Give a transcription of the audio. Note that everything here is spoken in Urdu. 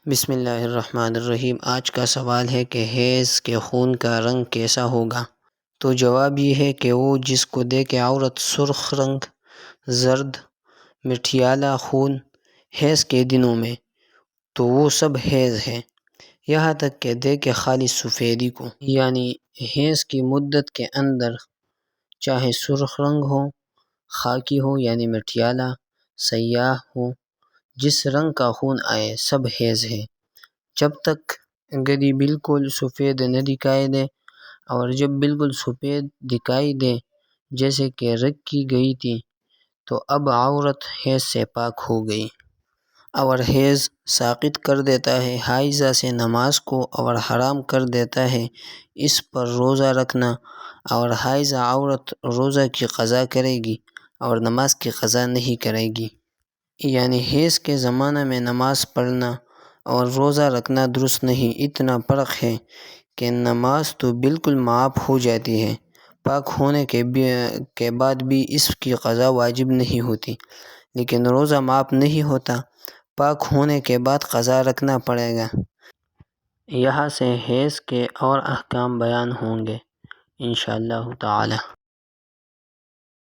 بسم اللہ الرحمن الرحیم۔ آج کا سوال ہے کہ حیض کے خون کا رنگ کیسا ہوگا؟ تو جواب یہ ہے کہ وہ جس کو دیکھے عورت سرخ رنگ، زرد، مٹھیالا خون حیض کے دنوں میں تو وہ سب حیض ہے، یہاں تک کہ دیکھے خالی سفیدی کو، یعنی حیض کی مدت کے اندر چاہے سرخ رنگ ہو، خاکی ہو یعنی مٹھیالا، سیاہ ہو، جس رنگ کا خون آئے سب حیض ہے، جب تک گدی بالکل سفید نہ دکھائی دے، اور جب بالکل سفید دکھائی دے جیسے کہ رکھی گئی تھی تو اب عورت حیض سے پاک ہو گئی۔ اور حیض ساقط کر دیتا ہے حائضہ سے نماز کو اور حرام کر دیتا ہے اس پر روزہ رکھنا، اور حائضہ عورت روزہ کی قضا کرے گی اور نماز کی قضا نہیں کرے گی۔ یعنی حیض کے زمانہ میں نماز پڑھنا اور روزہ رکھنا درست نہیں۔ اتنا فرق ہے کہ نماز تو بالکل معاف ہو جاتی ہے، پاک ہونے کے بعد بھی اس کی قضا واجب نہیں ہوتی، لیکن روزہ معاف نہیں ہوتا، پاک ہونے کے بعد قضا رکھنا پڑے گا۔ یہاں سے حیض کے اور احکام بیان ہوں گے انشاءاللہ تعالی۔